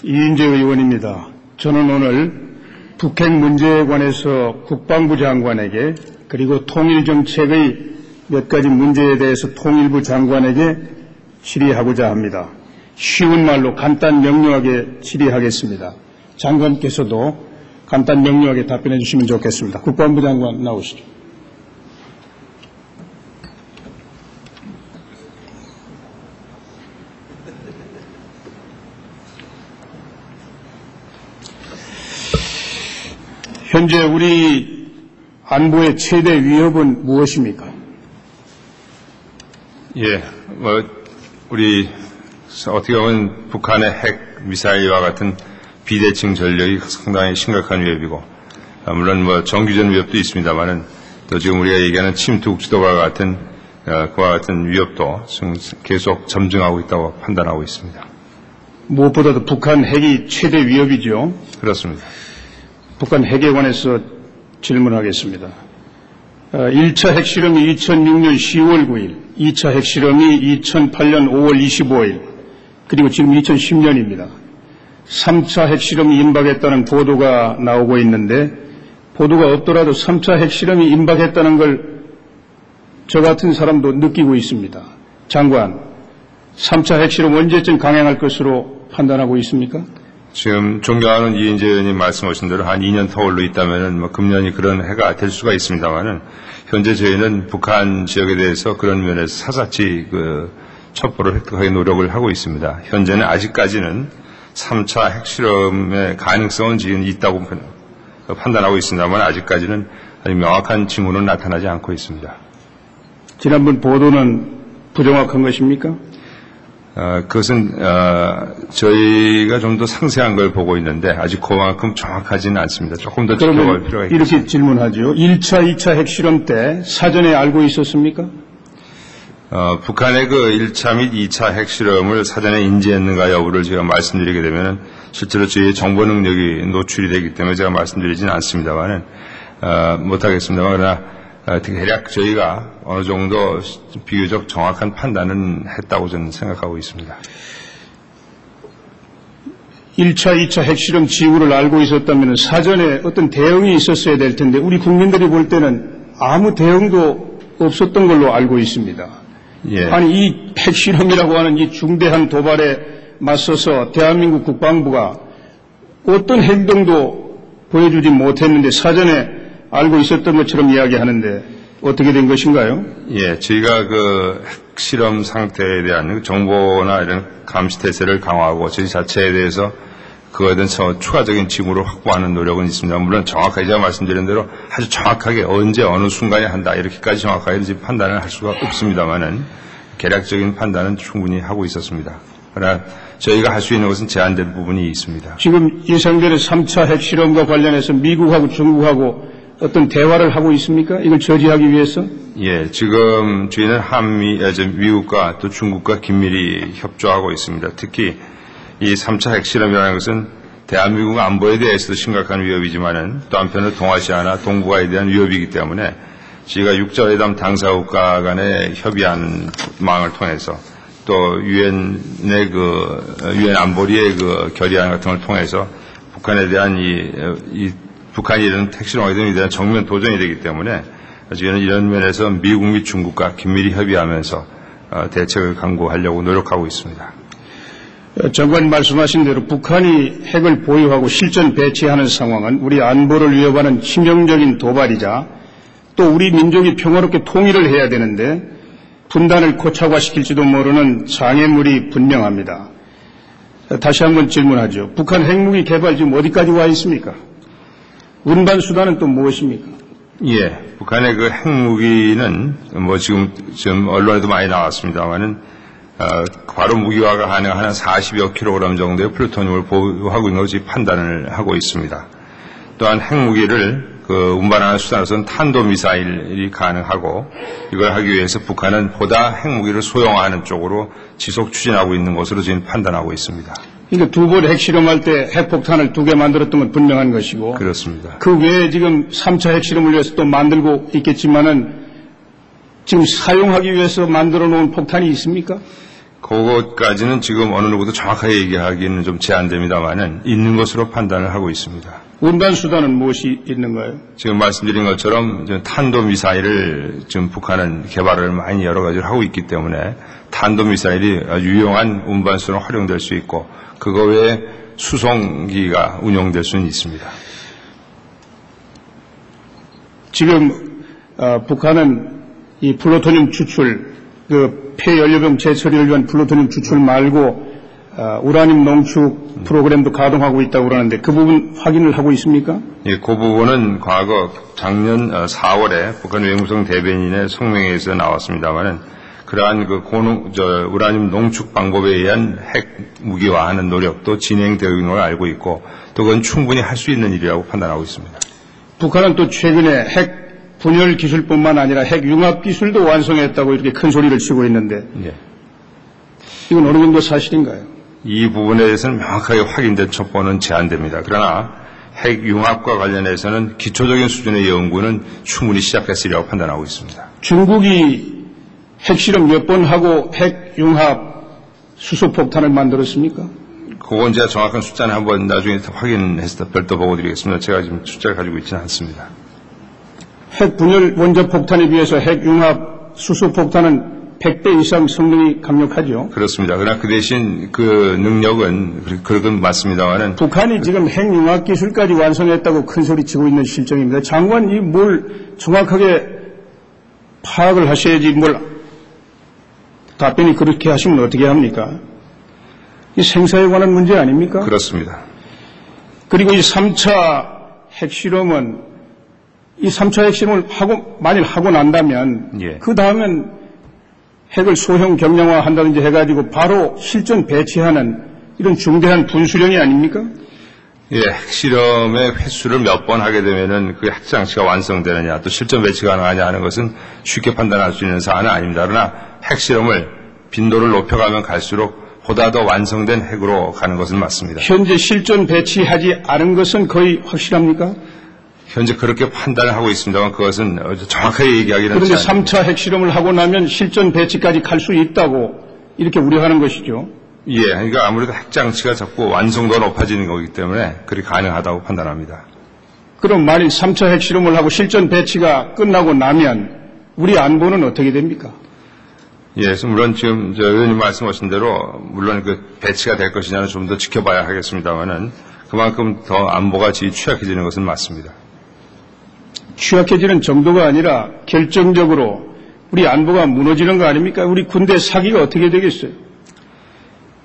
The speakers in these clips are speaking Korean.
이인재 의원입니다. 저는 오늘 북핵 문제에 관해서 국방부 장관에게 그리고 통일정책의 몇 가지 문제에 대해서 통일부 장관에게 질의하고자 합니다. 쉬운 말로 간단 명료하게 질의하겠습니다. 장관께서도 간단 명료하게 답변해 주시면 좋겠습니다. 국방부 장관 나오시죠. 현재 우리 안보의 최대 위협은 무엇입니까? 예, 우리 어떻게 보면 북한의 핵 미사일과 같은 비대칭 전력이 상당히 심각한 위협이고, 물론 정규전 위협도 있습니다만은 또 지금 우리가 얘기하는 침투국지도와 같은 그와 같은 위협도 계속 점증하고 있다고 판단하고 있습니다. 무엇보다도 북한 핵이 최대 위협이죠. 그렇습니다. 북한 핵에 관해서 질문하겠습니다. 1차 핵실험이 2006년 10월 9일, 2차 핵실험이 2008년 5월 25일, 그리고 지금 2010년입니다. 3차 핵실험이 임박했다는 보도가 나오고 있는데, 보도가 없더라도 3차 핵실험이 임박했다는 걸 저 같은 사람도 느끼고 있습니다. 장관, 3차 핵실험 언제쯤 강행할 것으로 판단하고 있습니까? 지금 존경하는 이인재 의원님 말씀하신 대로 한 2년 터울로 있다면은 금년이 그런 해가 될 수가 있습니다만은 현재 저희는 북한 지역에 대해서 그런 면에서 사사치 첩보를 획득하기 노력을 하고 있습니다. 현재는 아직까지는 3차 핵실험의 가능성은 지금 있다고 판단하고 있습니다만 아직까지는 아주 명확한 징후는 나타나지 않고 있습니다. 지난번 보도는 부정확한 것입니까? 그것은 저희가 좀 더 상세한 걸 보고 있는데 아직 그만큼 정확하지는 않습니다. 조금 더 지켜볼 필요가 있습니다. 이렇게 질문하죠. 1차, 2차 핵실험 때 사전에 알고 있었습니까? 북한의 그 1차 및 2차 핵실험을 사전에 인지했는가 여부를 제가 말씀드리게 되면은 실제로 저희의 정보 능력이 노출이 되기 때문에 제가 말씀드리지는 않습니다만은 못하겠습니다만 그러나 대략 저희가 어느 정도 비교적 정확한 판단은 했다고 저는 생각하고 있습니다. 1차, 2차 핵실험 징후를 알고 있었다면 사전에 어떤 대응이 있었어야 될 텐데 우리 국민들이 볼 때는 아무 대응도 없었던 걸로 알고 있습니다. 예. 아니 이 핵실험이라고 하는 이 중대한 도발에 맞서서 대한민국 국방부가 어떤 행동도 보여주지 못했는데 사전에 알고 있었던 것처럼 이야기하는데 어떻게 된 것인가요? 예, 저희가 그 핵실험 상태에 대한 정보나 이런 감시 태세를 강화하고 저희 자체에 대해서 그거에 대한 추가적인 징후를 확보하는 노력은 있습니다. 물론 정확하게 제가 말씀드린 대로 아주 정확하게 언제 어느 순간에 한다 이렇게까지 정확하게 판단을 할 수가 없습니다만은 개략적인 판단은 충분히 하고 있었습니다. 그러나 저희가 할 수 있는 것은 제한된 부분이 있습니다. 지금 예상되는 3차 핵실험과 관련해서 미국하고 중국하고 어떤 대화를 하고 있습니까? 이걸 저지하기 위해서? 예, 지금 저희는 미국과 또 중국과 긴밀히 협조하고 있습니다. 특히 이 3차 핵실험이라는 것은 대한민국 안보에 대해서도 심각한 위협이지만은 또 한편으로 동아시아나 동북아에 대한 위협이기 때문에 저희가 6자회담 당사국가 간의 협의하는 망을 통해서 또 유엔의 유엔 안보리의 결의안 같은 걸 통해서 북한에 대한 북한이 이런 핵실험에 대한 정면 도전이 되기 때문에 저희는 이런 면에서 미국 및 중국과 긴밀히 협의하면서 대책을 강구하려고 노력하고 있습니다. 장관님 말씀하신 대로 북한이 핵을 보유하고 실전 배치하는 상황은 우리 안보를 위협하는 치명적인 도발이자 또 우리 민족이 평화롭게 통일을 해야 되는데 분단을 고착화시킬지도 모르는 장애물이 분명합니다. 다시 한번 질문하죠. 북한 핵무기 개발 지금 어디까지 와 있습니까? 운반 수단은 또 무엇입니까? 예, 북한의 그 핵무기는 지금 언론에도 많이 나왔습니다만은 바로 무기화가 가능한 한 40여 킬로그램 정도의 플루토늄을 보유하고 있는 것이 판단을 하고 있습니다. 또한 핵무기를 운반하는 수단으로서는 탄도미사일이 가능하고 이걸 하기 위해서 북한은 보다 핵무기를 소형화하는 쪽으로 지속 추진하고 있는 것으로 지금 판단하고 있습니다. 그러니까 두 번 핵실험할 때 핵폭탄을 2개 만들었던 건 분명한 것이고 그렇습니다. 그 외에 지금 3차 핵실험을 위해서 또 만들고 있겠지만은 지금 사용하기 위해서 만들어 놓은 폭탄이 있습니까? 그것까지는 지금 어느 누구도 정확하게 얘기하기는 좀 제한됩니다만은 있는 것으로 판단을 하고 있습니다. 운반 수단은 무엇이 있는가요? 지금 말씀드린 것처럼 탄도미사일을 지금 북한은 개발을 많이 여러 가지를 하고 있기 때문에 탄도미사일이 아주 유용한 운반수로 활용될 수 있고 그거 외에 수송기가 운용될 수는 있습니다. 지금 북한은 이 플루토늄 추출, 그 폐연료병 재처리를 위한 플루토늄 추출 말고 우라늄 농축 프로그램도 가동하고 있다고 그러는데 그 부분 확인을 하고 있습니까? 예, 그 부분은 과거 작년 4월에 북한 외무성 대변인의 성명에서 나왔습니다만은 그러한 그 우라늄 농축 방법에 의한 핵 무기화하는 노력도 진행되어 있는 걸 알고 있고 또 그건 충분히 할 수 있는 일이라고 판단하고 있습니다. 북한은 또 최근에 핵 분열 기술뿐만 아니라 핵 융합 기술도 완성했다고 이렇게 큰 소리를 치고 있는데 예. 이건 어느 정도 사실인가요? 이 부분에 대해서는 명확하게 확인된 첩보는 제한됩니다. 그러나 핵 융합과 관련해서는 기초적인 수준의 연구는 충분히 시작했으리라고 판단하고 있습니다. 중국이 핵실험 몇 번 하고 핵 융합 수소폭탄을 만들었습니까? 그건 제가 정확한 숫자는 한번 나중에 확인해서 별도 보고 드리겠습니다. 제가 지금 숫자를 가지고 있지는 않습니다. 핵 분열 원자 폭탄에 비해서 핵 융합 수소폭탄은 100배 이상 성능이 강력하죠. 그렇습니다. 그러나 그 대신 그 능력은 그건 맞습니다만은 북한이 지금 핵 융합 기술까지 완성했다고 큰 소리 치고 있는 실정입니다. 장관이 뭘 정확하게 파악을 하셔야지 뭘 답변이 그렇게 하시면 어떻게 합니까? 이 생사에 관한 문제 아닙니까? 그렇습니다. 그리고 이 3차 핵실험은 이 3차 핵실험을 만일 하고 난다면 예. 그 다음엔 핵을 소형 경량화 한다든지 해가지고 바로 실전 배치하는 이런 중대한 분수령이 아닙니까? 예, 핵실험의 횟수를 몇 번 하게 되면은 그 핵장치가 완성되느냐 또 실전 배치가 가능하냐 하는 것은 쉽게 판단할 수 있는 사안은 아닙니다. 그러나 핵실험을 빈도를 높여가면 갈수록 보다 더 완성된 핵으로 가는 것은 맞습니다. 현재 실전 배치하지 않은 것은 거의 확실합니까? 현재 그렇게 판단을 하고 있습니다만 그것은 정확하게 얘기하기는 그런데 3차 핵실험을 하고 나면 실전 배치까지 갈 수 있다고 이렇게 우려하는 것이죠. 예, 그러니까 아무래도 핵장치가 자꾸 완성도가 높아지는 거기 때문에 그리 가능하다고 판단합니다. 그럼 만일 3차 핵실험을 하고 실전 배치가 끝나고 나면 우리 안보는 어떻게 됩니까? 예, 물론 지금 의원님 말씀하신 대로 물론 그 배치가 될 것이냐는 좀 더 지켜봐야 하겠습니다만은 그만큼 더 안보가 취약해지는 것은 맞습니다. 취약해지는 정도가 아니라 결정적으로 우리 안보가 무너지는 거 아닙니까? 우리 군대 사기가 어떻게 되겠어요?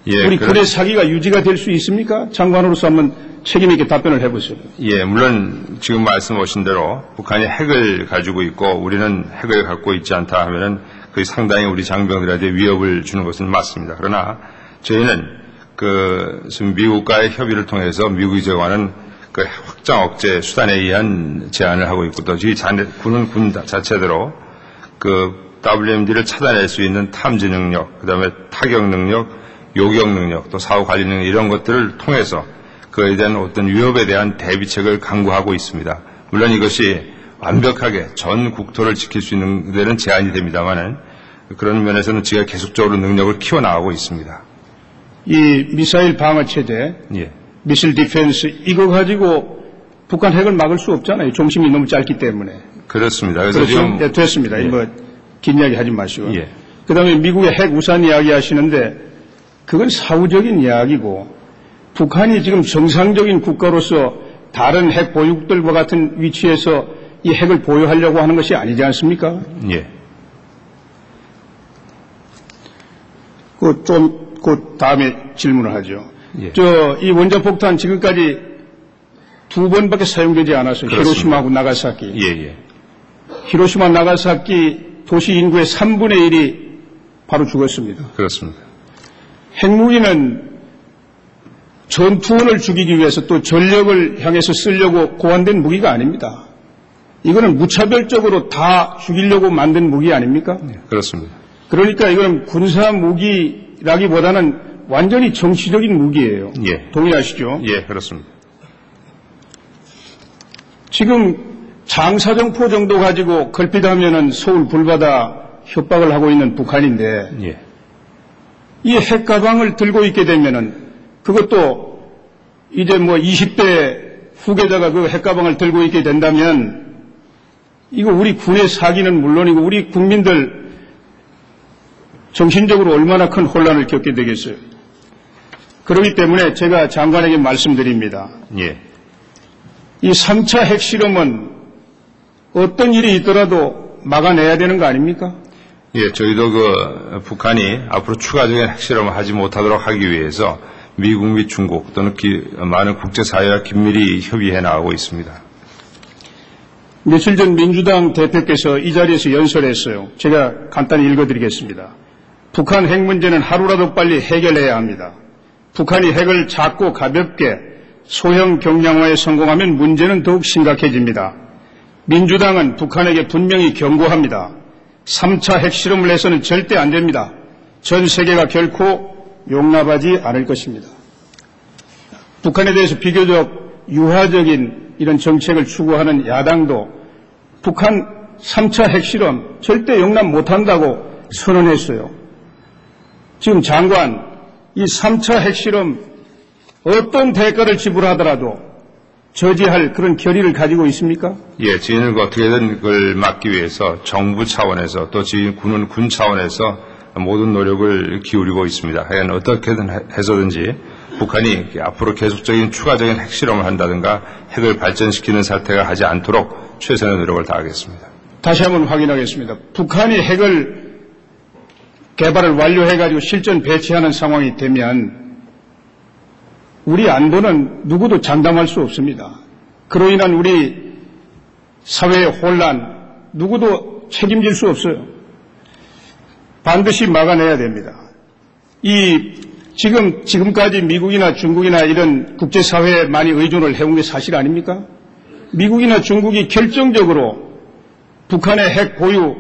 예, 우리 군의 사기가 유지가 될 수 있습니까? 장관으로서 한번 책임 있게 답변을 해보세요. 예, 물론 지금 말씀하신 대로 북한이 핵을 가지고 있고 우리는 핵을 갖고 있지 않다 하면은 그게 상당히 우리 장병들한테 위협을 주는 것은 맞습니다. 그러나 저희는 지금 미국과의 협의를 통해서 미국이 제공하는 그 확장 억제 수단에 의한 제안을 하고 있고 또 저희 군은 군 자체대로 그 WMD를 찾아낼 수 있는 탐지 능력, 그다음에 타격 능력, 요격 능력, 또 사후 관리 능력 이런 것들을 통해서 그에 대한 어떤 위협에 대한 대비책을 강구하고 있습니다. 물론 이것이 완벽하게 전 국토를 지킬 수 있는 데는 제한이 됩니다만은 그런 면에서는 저희가 계속적으로 능력을 키워나가고 있습니다. 이 미사일 방어 체제, 예. 미실 디펜스 이거 가지고 북한 핵을 막을 수 없잖아요. 중심이 너무 짧기 때문에. 그렇습니다. 그래서 그렇죠? 지금 네, 됐습니다. 예. 긴 이야기 하지 마시고. 예. 그다음에 미국의 핵 우산 이야기 하시는데 그건 사후적인 이야기고 북한이 지금 정상적인 국가로서 다른 핵 보유국들과 같은 위치에서 이 핵을 보유하려고 하는 것이 아니지 않습니까? 예. 그 다음에 질문을 하죠. 예. 이 원자폭탄 지금까지 2번밖에 사용되지 않았어요. 그렇습니다. 히로시마하고 나가사키. 예. 히로시마 나가사키 도시 인구의 3분의 1이 바로 죽었습니다. 그렇습니다. 핵무기는 전투원을 죽이기 위해서 또 전력을 향해서 쓰려고 고안된 무기가 아닙니다. 이거는 무차별적으로 다 죽이려고 만든 무기 아닙니까? 예. 그렇습니다. 그러니까 이건 군사 무기라기보다는 완전히 정치적인 무기예요. 예. 동의하시죠? 예, 그렇습니다. 지금 장사정포 정도 가지고 걸핏하면은 서울 불바다 협박을 하고 있는 북한인데 예. 이 핵가방을 들고 있게 되면은 그것도 이제 뭐 20대 후계자가 그 핵가방을 들고 있게 된다면 이거 우리 군의 사기는 물론이고 우리 국민들 정신적으로 얼마나 큰 혼란을 겪게 되겠어요. 그렇기 때문에 제가 장관에게 말씀드립니다. 예. 이 3차 핵실험은 어떤 일이 있더라도 막아내야 되는 거 아닙니까? 예, 저희도 북한이 앞으로 추가적인 핵실험을 하지 못하도록 하기 위해서 미국 및 중국 또는 많은 국제사회와 긴밀히 협의해 나가고 있습니다. 며칠 전 민주당 대표께서 이 자리에서 연설했어요. 제가 간단히 읽어드리겠습니다. 북한 핵 문제는 하루라도 빨리 해결해야 합니다. 북한이 핵을 작고 가볍게 소형 경량화에 성공하면 문제는 더욱 심각해집니다. 민주당은 북한에게 분명히 경고합니다. 3차 핵실험을 해서는 절대 안 됩니다. 전 세계가 결코 용납하지 않을 것입니다. 북한에 대해서 비교적 유화적인 이런 정책을 추구하는 야당도 북한 3차 핵실험 절대 용납 못한다고 선언했어요. 지금 장관, 이 3차 핵실험 어떤 대가를 지불하더라도 저지할 그런 결의를 가지고 있습니까? 예, 저희는 어떻게든 그걸 막기 위해서 정부 차원에서 또 저희 군은 군 차원에서 모든 노력을 기울이고 있습니다. 하여간 어떻게든 해서든지 북한이 앞으로 계속적인 추가적인 핵실험을 한다든가 핵을 발전시키는 사태가 하지 않도록 최선의 노력을 다하겠습니다. 다시 한번 확인하겠습니다. 북한이 핵을 개발을 완료해가지고 실전 배치하는 상황이 되면 우리 안보는 누구도 장담할 수 없습니다. 그로 인한 우리 사회의 혼란 누구도 책임질 수 없어요. 반드시 막아내야 됩니다. 지금까지 미국이나 중국이나 이런 국제사회에 많이 의존을 해온 게 사실 아닙니까? 미국이나 중국이 결정적으로 북한의 핵 보유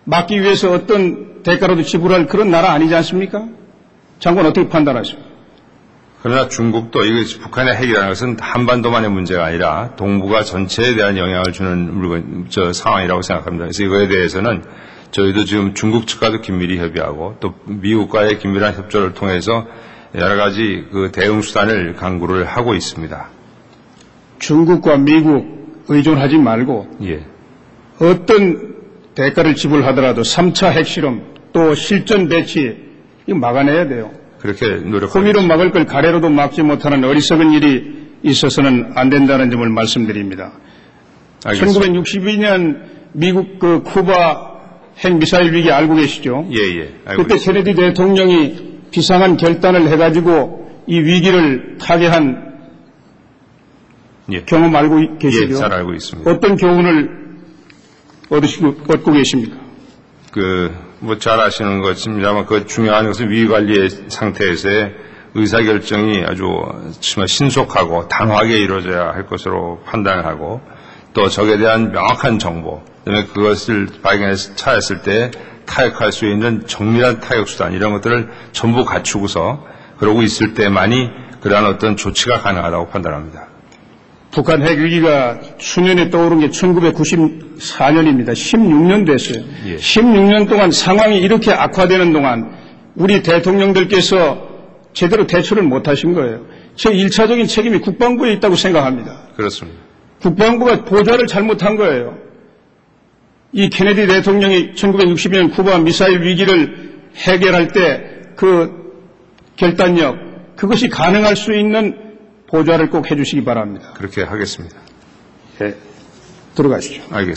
막기 위해서 어떤 대가라도 지불할 그런 나라 아니지 않습니까? 장관 어떻게 판단하십니까? 그러나 중국도 북한의 핵이라는 것은 한반도만의 문제가 아니라 동북아 전체에 대한 영향을 주는 상황이라고 생각합니다. 그래서 이거에 대해서는 저희도 지금 중국 측과도 긴밀히 협의하고 또 미국과의 긴밀한 협조를 통해서 여러 가지 그 대응 수단을 강구를 하고 있습니다. 중국과 미국 의존하지 말고 예. 어떤 대가를 지불하더라도 3차 핵실험 또 실전 배치 이거 막아내야 돼요. 그렇게 노력하고 호미로 막을 걸 가래로도 막지 못하는 어리석은 일이 있어서는 안 된다는 점을 말씀드립니다. 알겠습니다. 1962년 미국 그 쿠바 핵미사일 위기 알고 계시죠? 예. 알고 그때 있습니다. 케네디 대통령이 비상한 결단을 해가지고 이 위기를 타개한 예. 경험 알고 계시죠? 예, 잘 알고 있습니다. 어떤 교훈을 얻고 계십니까? 잘 아시는 것입니다만 그 중요한 것은 위기 관리의 상태에서의 의사결정이 아주 신속하고 단호하게 이루어져야 할 것으로 판단을 하고 또 적에 대한 명확한 정보, 그다음에 그것을 발견해서 찾았을 때 타격할 수 있는 정밀한 타격 수단 이런 것들을 전부 갖추고서 그러고 있을 때만이 그러한 어떤 조치가 가능하다고 판단합니다. 북한 핵 위기가 수년에 떠오른 게 1994년입니다. 16년 됐어요. 예. 16년 동안 상황이 이렇게 악화되는 동안 우리 대통령들께서 제대로 대처를 못하신 거예요. 제 1차적인 책임이 국방부에 있다고 생각합니다. 그렇습니다. 국방부가 보좌를 잘못한 거예요. 이 케네디 대통령이 1960년 쿠바 미사일 위기를 해결할 때 그 결단력, 그것이 가능할 수 있는 보좌를 꼭 해주시기 바랍니다. 그렇게 하겠습니다. 네, 들어가시죠. 알겠습니다.